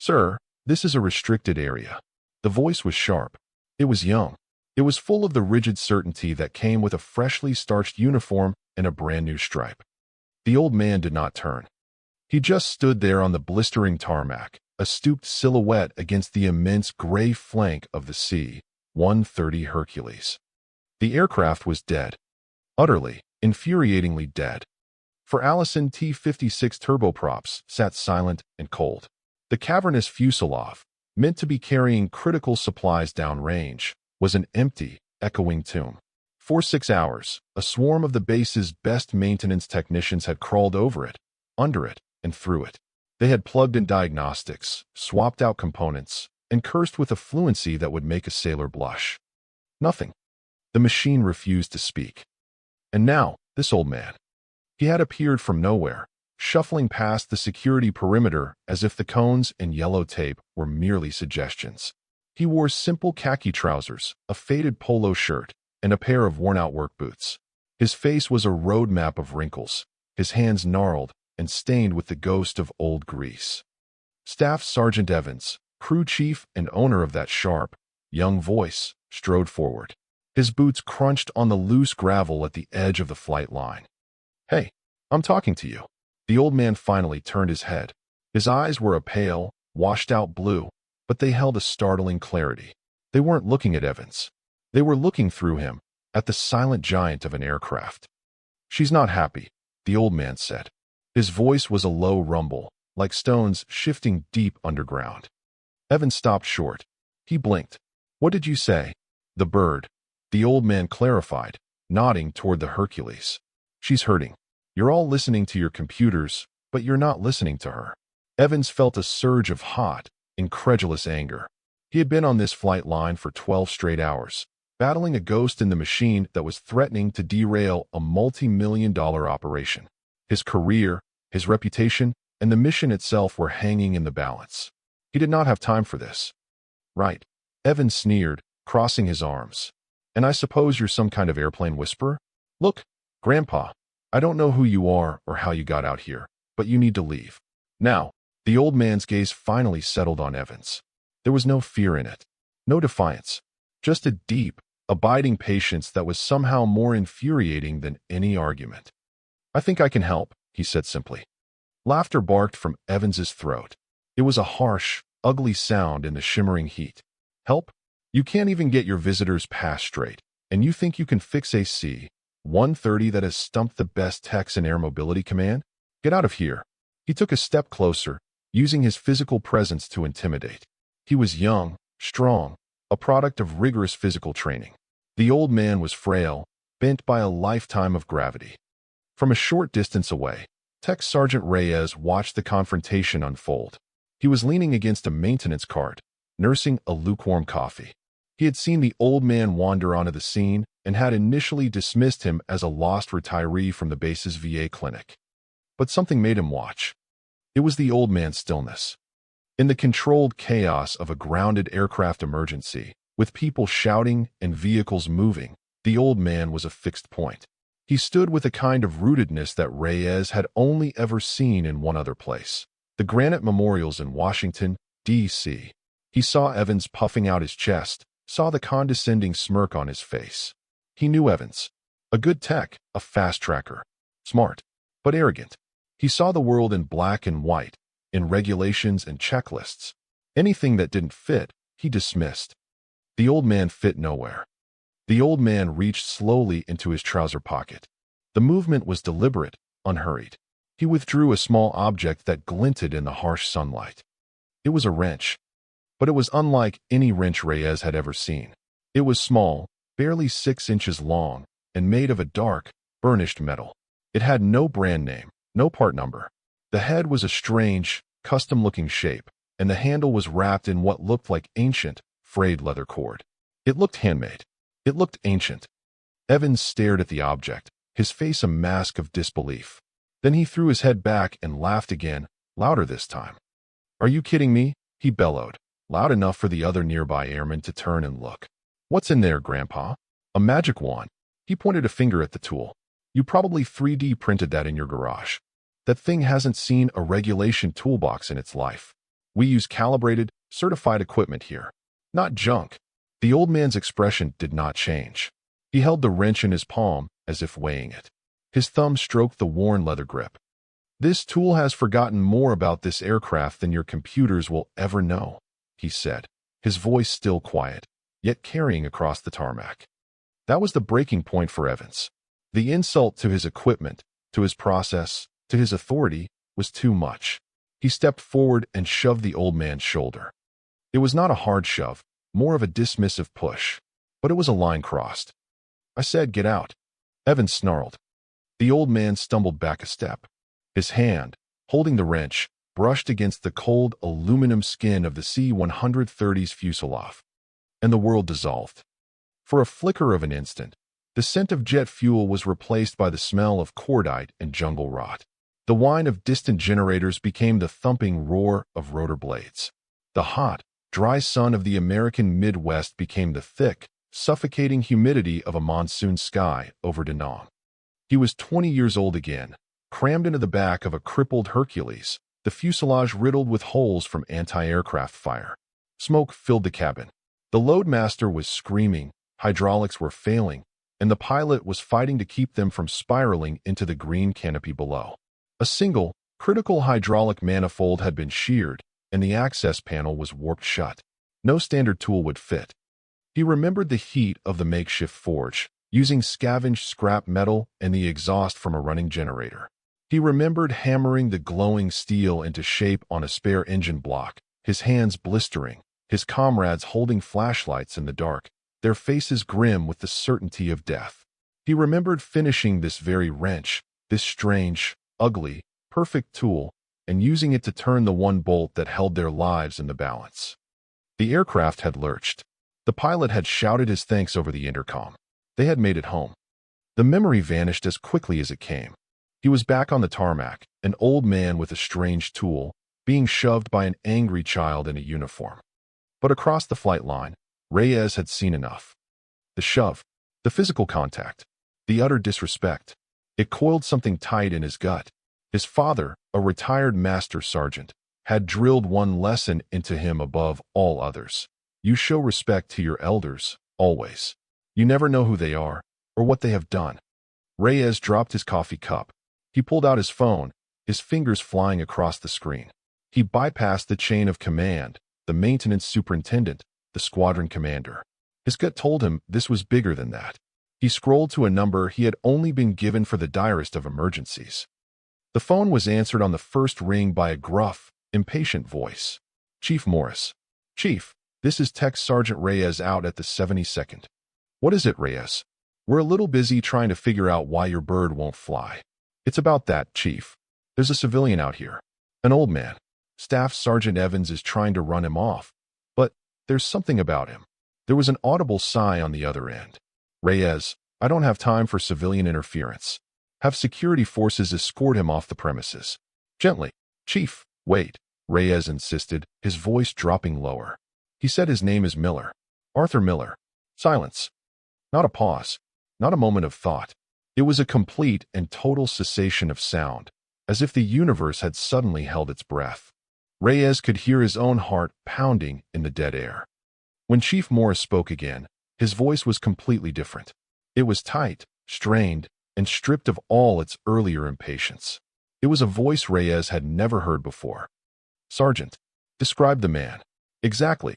Sir, this is a restricted area. The voice was sharp. It was young. It was full of the rigid certainty that came with a freshly starched uniform and a brand new stripe. The old man did not turn. He just stood there on the blistering tarmac, a stooped silhouette against the immense gray flank of the C-130 Hercules. The aircraft was dead. Utterly, infuriatingly dead. For Allison, T-56 turboprops sat silent and cold. The cavernous fuselage, meant to be carrying critical supplies downrange, was an empty, echoing tomb. For 6 hours, a swarm of the base's best maintenance technicians had crawled over it, under it, and through it. They had plugged in diagnostics, swapped out components, and cursed with a fluency that would make a sailor blush. Nothing. The machine refused to speak. And now, this old man. He had appeared from nowhere, shuffling past the security perimeter as if the cones and yellow tape were merely suggestions. He wore simple khaki trousers, a faded polo shirt, and a pair of worn-out work boots. His face was a road map of wrinkles, his hands gnarled and stained with the ghost of old grease. Staff Sergeant Evans, crew chief and owner of that sharp, young voice, strode forward. His boots crunched on the loose gravel at the edge of the flight line. "Hey, I'm talking to you." The old man finally turned his head. His eyes were a pale, washed-out blue, but they held a startling clarity. They weren't looking at Evans. They were looking through him, at the silent giant of an aircraft. "She's not happy," the old man said. His voice was a low rumble, like stones shifting deep underground. Evans stopped short. He blinked. "What did you say?" "The bird," the old man clarified, nodding toward the Hercules. "She's hurting. You're all listening to your computers, but you're not listening to her." Evans felt a surge of hot, incredulous anger. He had been on this flight line for 12 straight hours, battling a ghost in the machine that was threatening to derail a multi-million-dollar operation. His career, his reputation, and the mission itself were hanging in the balance. He did not have time for this. "Right," Evans sneered, crossing his arms. "And I suppose you're some kind of airplane whisperer? Look, Grandpa, I don't know who you are or how you got out here, but you need to leave. Now." The old man's gaze finally settled on Evans. There was no fear in it, no defiance, just a deep, abiding patience that was somehow more infuriating than any argument. "I think I can help," he said simply. Laughter barked from Evans's throat. It was a harsh, ugly sound in the shimmering heat. "Help? You can't even get your visitor's pass straight, and you think you can fix a C-130 that has stumped the best techs in Air Mobility Command? Get out of here." He took a step closer, using his physical presence to intimidate. He was young, strong, a product of rigorous physical training. The old man was frail, bent by a lifetime of gravity. From a short distance away, Tech Sergeant Reyes watched the confrontation unfold. He was leaning against a maintenance cart, nursing a lukewarm coffee. He had seen the old man wander onto the scene and had initially dismissed him as a lost retiree from the base's VA clinic. But something made him watch. It was the old man's stillness. In the controlled chaos of a grounded aircraft emergency, with people shouting and vehicles moving, the old man was a fixed point. He stood with a kind of rootedness that Reyes had only ever seen in one other place: the granite memorials in Washington, D.C. He saw Evans puffing out his chest, saw the condescending smirk on his face. He knew Evans. A good tech, a fast tracker. Smart, but arrogant. He saw the world in black and white, in regulations and checklists. Anything that didn't fit, he dismissed. The old man fit nowhere. The old man reached slowly into his trouser pocket. The movement was deliberate, unhurried. He withdrew a small object that glinted in the harsh sunlight. It was a wrench. But it was unlike any wrench Reyes had ever seen. It was small, barely 6 inches long, and made of a dark, burnished metal. It had no brand name, no part number. The head was a strange, custom-looking shape, and the handle was wrapped in what looked like ancient, frayed leather cord. It looked handmade. It looked ancient. Evans stared at the object, his face a mask of disbelief. Then he threw his head back and laughed again, louder this time. "Are you kidding me?" he bellowed, loud enough for the other nearby airmen to turn and look. "What's in there, Grandpa?" "A magic wand." He pointed a finger at the tool. "You probably 3D printed that in your garage. That thing hasn't seen a regulation toolbox in its life. We use calibrated, certified equipment here. Not junk. The old man's expression did not change. He held the wrench in his palm, as if weighing it. His thumb stroked the worn leather grip. This tool has forgotten more about this aircraft than your computers will ever know, he said, his voice still quiet, yet carrying across the tarmac. That was the breaking point for Evans. The insult to his equipment, to his process, to his authority, was too much. He stepped forward and shoved the old man's shoulder. It was not a hard shove, more of a dismissive push, but it was a line crossed. I said, "Get out." Evans snarled. The old man stumbled back a step. His hand, holding the wrench, brushed against the cold aluminum skin of the C-130's fuselage, and the world dissolved. For a flicker of an instant, the scent of jet fuel was replaced by the smell of cordite and jungle rot. The whine of distant generators became the thumping roar of rotor blades. The hot, dry sun of the American Midwest became the thick, suffocating humidity of a monsoon sky over Da Nang. He was 20 years old again, crammed into the back of a crippled Hercules, the fuselage riddled with holes from anti-aircraft fire. Smoke filled the cabin. The loadmaster was screaming, hydraulics were failing, and the pilot was fighting to keep them from spiraling into the green canopy below. A single, critical hydraulic manifold had been sheared, and the access panel was warped shut. No standard tool would fit. He remembered the heat of the makeshift forge, using scavenged scrap metal and the exhaust from a running generator. He remembered hammering the glowing steel into shape on a spare engine block, his hands blistering, his comrades holding flashlights in the dark, their faces grim with the certainty of death. He remembered finishing this very wrench, this strange, ugly, perfect tool, and using it to turn the one bolt that held their lives in the balance. The aircraft had lurched. The pilot had shouted his thanks over the intercom. They had made it home. The memory vanished as quickly as it came. He was back on the tarmac, an old man with a strange tool, being shoved by an angry child in a uniform. But across the flight line, Reyes had seen enough. The shove, the physical contact, the utter disrespect. It coiled something tight in his gut. His father, a retired master sergeant, had drilled one lesson into him above all others. You show respect to your elders, always. You never know who they are, or what they have done. Reyes dropped his coffee cup. He pulled out his phone, his fingers flying across the screen. He bypassed the chain of command, the maintenance superintendent, the squadron commander. His gut told him this was bigger than that. He scrolled to a number he had only been given for the direst of emergencies. The phone was answered on the first ring by a gruff, impatient voice. Chief Morris. Chief, this is Tech Sergeant Reyes out at the 72nd. What is it, Reyes? We're a little busy trying to figure out why your bird won't fly. It's about that, Chief. There's a civilian out here. An old man. Staff Sergeant Evans is trying to run him off. But there's something about him. There was an audible sigh on the other end. Reyes, I don't have time for civilian interference. Have security forces escort him off the premises. Gently. Chief, wait, Reyes insisted, his voice dropping lower. He said his name is Miller. Arthur Miller. Silence. Not a pause. Not a moment of thought. It was a complete and total cessation of sound, as if the universe had suddenly held its breath. Reyes could hear his own heart pounding in the dead air. When Chief Morris spoke again, his voice was completely different. It was tight, strained, and stripped of all its earlier impatience. It was a voice Reyes had never heard before. Sergeant, describe the man. Exactly.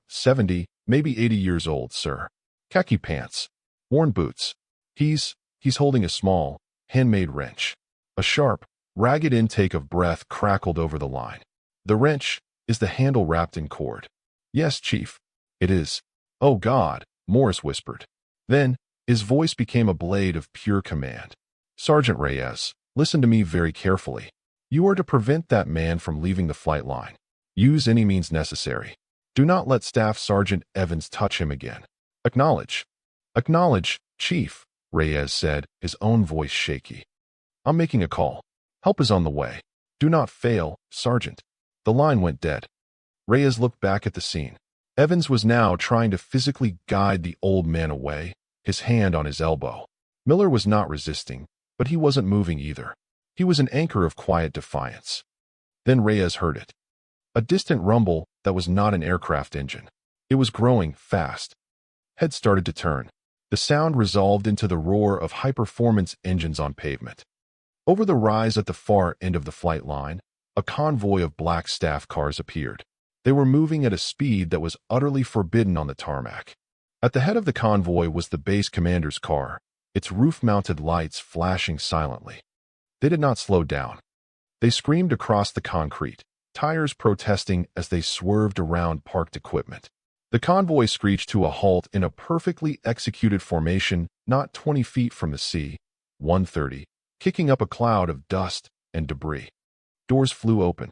70, maybe 80 years old, sir. Khaki pants. Worn boots. He's holding a small, handmade wrench. A sharp, ragged intake of breath crackled over the line. The wrench is the handle wrapped in cord. Yes, Chief. It is. Oh, God, Morris whispered. Then, his voice became a blade of pure command. Sergeant Reyes, listen to me very carefully. You are to prevent that man from leaving the flight line. Use any means necessary. Do not let Staff Sergeant Evans touch him again. Acknowledge. Acknowledge, Chief, Reyes said, his own voice shaky. I'm making a call. Help is on the way. Do not fail, Sergeant. The line went dead. Reyes looked back at the scene. Evans was now trying to physically guide the old man away, his hand on his elbow. Miller was not resisting, but he wasn't moving either. He was an anchor of quiet defiance. Then Reyes heard it. A distant rumble that was not an aircraft engine. It was growing fast. Head started to turn. The sound resolved into the roar of high-performance engines on pavement. Over the rise at the far end of the flight line, a convoy of black staff cars appeared. They were moving at a speed that was utterly forbidden on the tarmac. At the head of the convoy was the base commander's car, its roof-mounted lights flashing silently. They did not slow down. They screamed across the concrete, tires protesting as they swerved around parked equipment. The convoy screeched to a halt in a perfectly executed formation not 20 feet from the C-130, kicking up a cloud of dust and debris. Doors flew open.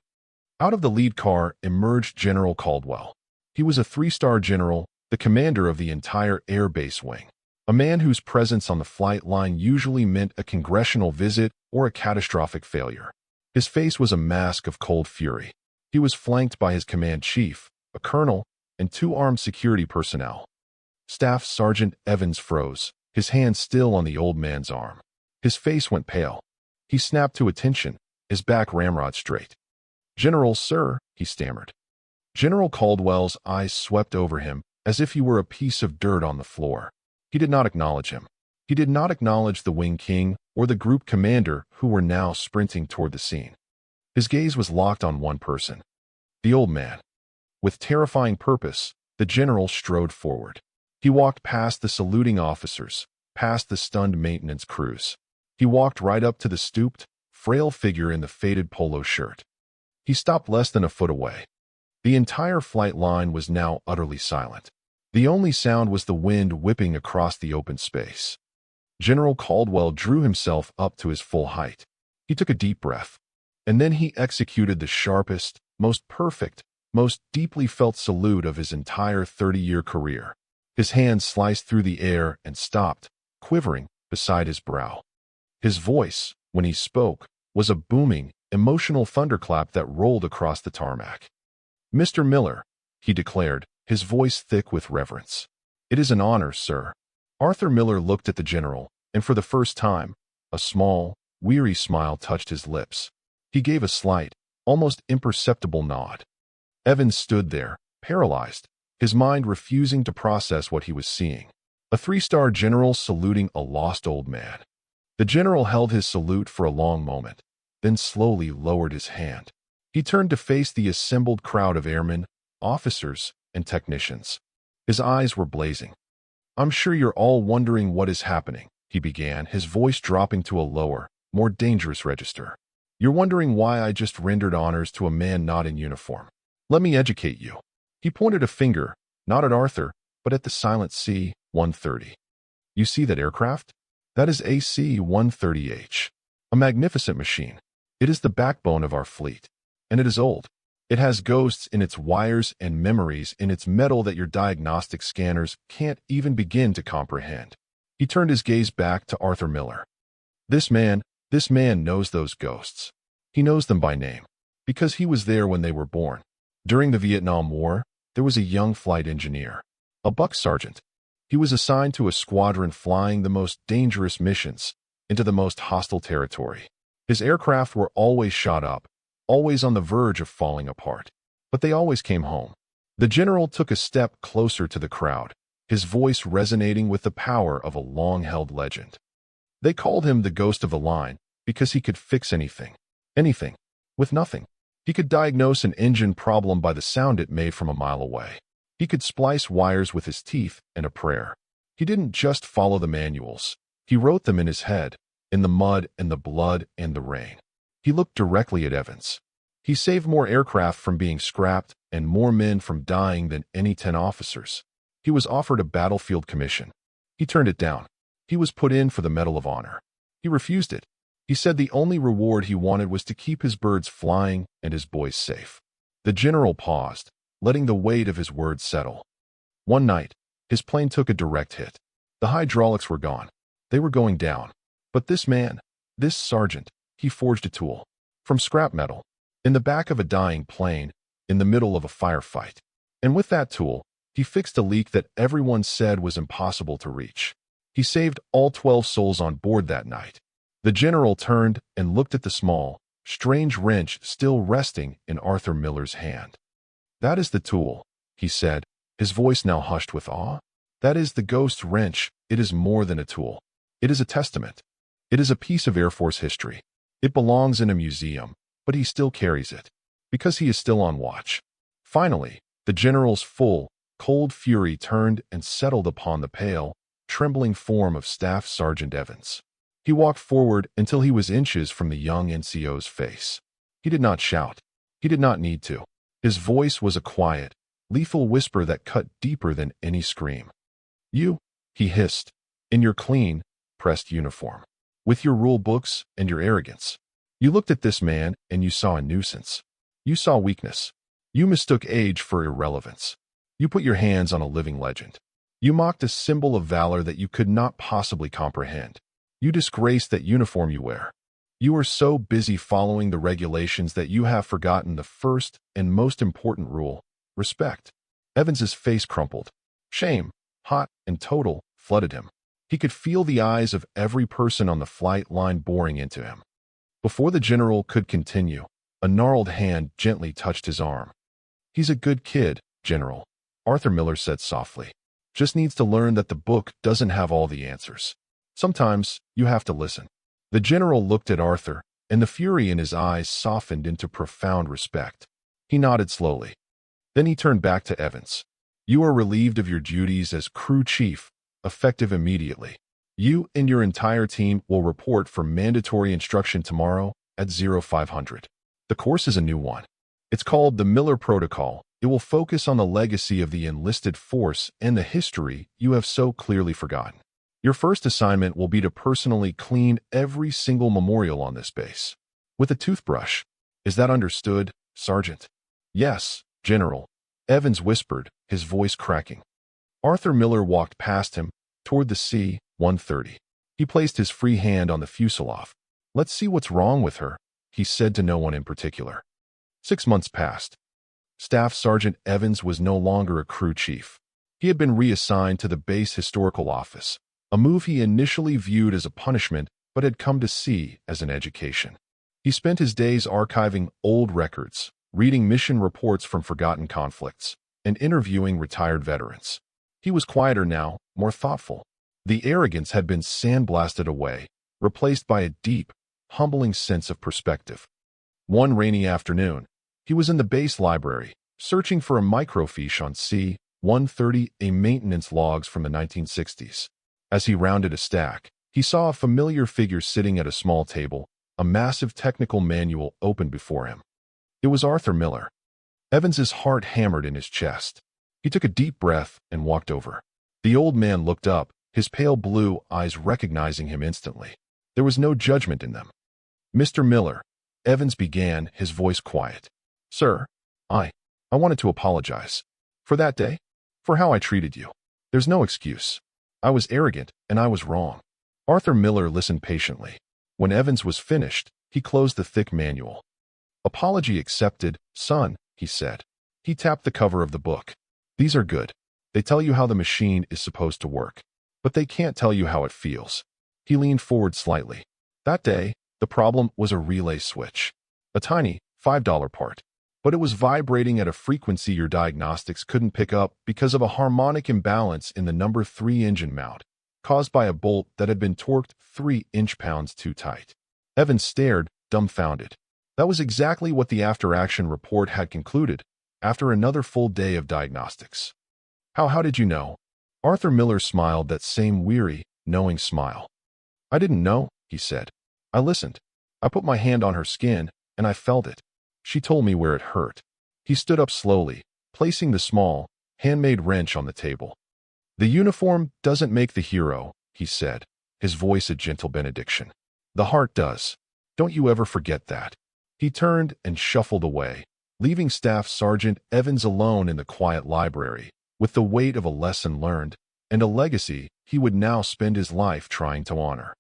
Out of the lead car emerged General Caldwell. He was a 3-star general, the commander of the entire air base wing, a man whose presence on the flight line usually meant a congressional visit or a catastrophic failure. His face was a mask of cold fury. He was flanked by his command chief, a colonel, and 2 armed security personnel. Staff Sergeant Evans froze, his hand still on the old man's arm. His face went pale. He snapped to attention, his back ramrod straight. "General, sir," he stammered. General Caldwell's eyes swept over him as if he were a piece of dirt on the floor. He did not acknowledge him. He did not acknowledge the wing king or the group commander who were now sprinting toward the scene. His gaze was locked on one person, the old man. With terrifying purpose, the general strode forward. He walked past the saluting officers, past the stunned maintenance crews. He walked right up to the stooped, frail figure in the faded polo shirt. He stopped less than a foot away. The entire flight line was now utterly silent. The only sound was the wind whipping across the open space. General Caldwell drew himself up to his full height. He took a deep breath, and then he executed the sharpest, most perfect, most deeply felt salute of his entire 30-year career. His hand sliced through the air and stopped, quivering, beside his brow. His voice, when he spoke, was a booming, emotional thunderclap that rolled across the tarmac. "Mr. Miller," he declared, his voice thick with reverence. "It is an honor, sir." Arthur Miller looked at the general, and for the first time, a small, weary smile touched his lips. He gave a slight, almost imperceptible nod. Evans stood there, paralyzed, his mind refusing to process what he was seeing. A 3-star general saluting a lost old man. The general held his salute for a long moment, then slowly lowered his hand. He turned to face the assembled crowd of airmen, officers, and technicians. His eyes were blazing. "I'm sure you're all wondering what is happening," he began, his voice dropping to a lower, more dangerous register. "You're wondering why I just rendered honors to a man not in uniform. Let me educate you." He pointed a finger, not at Arthur, but at the silent C-130. "You see that aircraft? That is a C-130H. A magnificent machine. It is the backbone of our fleet. And it is old. It has ghosts in its wires and memories in its metal that your diagnostic scanners can't even begin to comprehend." He turned his gaze back to Arthur Miller. This man knows those ghosts. He knows them by name, because he was there when they were born. During the Vietnam War, there was a young flight engineer, a buck sergeant. He was assigned to a squadron flying the most dangerous missions into the most hostile territory. His aircraft were always shot up, always on the verge of falling apart, but they always came home. The general took a step closer to the crowd, his voice resonating with the power of a long-held legend. They called him the ghost of the line because he could fix anything, with nothing. He could diagnose an engine problem by the sound it made from a mile away. He could splice wires with his teeth and a prayer. He didn't just follow the manuals. He wrote them in his head, in the mud and the blood and the rain. He looked directly at Evans. He saved more aircraft from being scrapped and more men from dying than any 10 officers. He was offered a battlefield commission. He turned it down. He was put in for the Medal of Honor. He refused it. He said the only reward he wanted was to keep his birds flying and his boys safe. The general paused, letting the weight of his words settle. One night, his plane took a direct hit. The hydraulics were gone. They were going down. But this man, this sergeant, he forged a tool. From scrap metal. In the back of a dying plane, in the middle of a firefight. And with that tool, he fixed a leak that everyone said was impossible to reach. He saved all 12 souls on board that night. The general turned and looked at the small, strange wrench still resting in Arthur Miller's hand. "That is the tool," he said, his voice now hushed with awe. "That is the ghost wrench. It is more than a tool. It is a testament. It is a piece of Air Force history. It belongs in a museum, but he still carries it, because he is still on watch." Finally, the general's full, cold fury turned and settled upon the pale, trembling form of Staff Sergeant Evans. He walked forward until he was inches from the young NCO's face. He did not shout. He did not need to. His voice was a quiet, lethal whisper that cut deeper than any scream. "You," he hissed, "in your clean, pressed uniform, with your rule books and your arrogance. You looked at this man and you saw a nuisance. You saw weakness. You mistook age for irrelevance. You put your hands on a living legend. You mocked a symbol of valor that you could not possibly comprehend. You disgraced that uniform you wear. You are so busy following the regulations that you have forgotten the first and most important rule, respect." Evans's face crumpled. Shame, hot and total, flooded him. He could feel the eyes of every person on the flight line boring into him. Before the general could continue, a gnarled hand gently touched his arm. "He's a good kid, General," Arthur Miller said softly. "Just needs to learn that the book doesn't have all the answers. Sometimes you have to listen." The general looked at Arthur, and the fury in his eyes softened into profound respect. He nodded slowly. Then he turned back to Evans. "You are relieved of your duties as crew chief, effective immediately. You and your entire team will report for mandatory instruction tomorrow at 0500. The course is a new one. It's called the Miller Protocol. It will focus on the legacy of the enlisted force and the history you have so clearly forgotten. Your first assignment will be to personally clean every single memorial on this base. With a toothbrush. Is that understood, Sergeant?" "Yes, General," Evans whispered, his voice cracking. Arthur Miller walked past him, toward the C-130. He placed his free hand on the fuselage. "Let's see what's wrong with her," he said to no one in particular. 6 months passed. Staff Sergeant Evans was no longer a crew chief. He had been reassigned to the base historical office, a move he initially viewed as a punishment but had come to see as an education. He spent his days archiving old records, reading mission reports from forgotten conflicts, and interviewing retired veterans. He was quieter now, more thoughtful. The arrogance had been sandblasted away, replaced by a deep, humbling sense of perspective. One rainy afternoon, he was in the base library, searching for a microfiche on C-130, maintenance logs from the 1960s. As he rounded a stack, he saw a familiar figure sitting at a small table, a massive technical manual open before him. It was Arthur Miller. Evans's heart hammered in his chest. He took a deep breath and walked over. The old man looked up, his pale blue eyes recognizing him instantly. There was no judgment in them. "Mr. Miller," Evans began, his voice quiet. "Sir, I wanted to apologize. For that day? For how I treated you. There's no excuse. I was arrogant, and I was wrong." Arthur Miller listened patiently. When Evans was finished, he closed the thick manual. "Apology accepted, son," he said. He tapped the cover of the book. "These are good. They tell you how the machine is supposed to work. But they can't tell you how it feels." He leaned forward slightly. "That day, the problem was a relay switch. A tiny, $5 part. But it was vibrating at a frequency your diagnostics couldn't pick up because of a harmonic imbalance in the number 3 engine mount, caused by a bolt that had been torqued 3 inch-pounds too tight." Evans stared, dumbfounded. That was exactly what the after-action report had concluded, after another full day of diagnostics. How did you know?" Arthur Miller smiled that same weary, knowing smile. "I didn't know," he said. "I listened. I put my hand on her skin, and I felt it. She told me where it hurt." He stood up slowly, placing the small, handmade wrench on the table. "The uniform doesn't make the hero," he said, his voice a gentle benediction. "The heart does. Don't you ever forget that." He turned and shuffled away, leaving Staff Sergeant Evans alone in the quiet library, with the weight of a lesson learned and a legacy he would now spend his life trying to honor.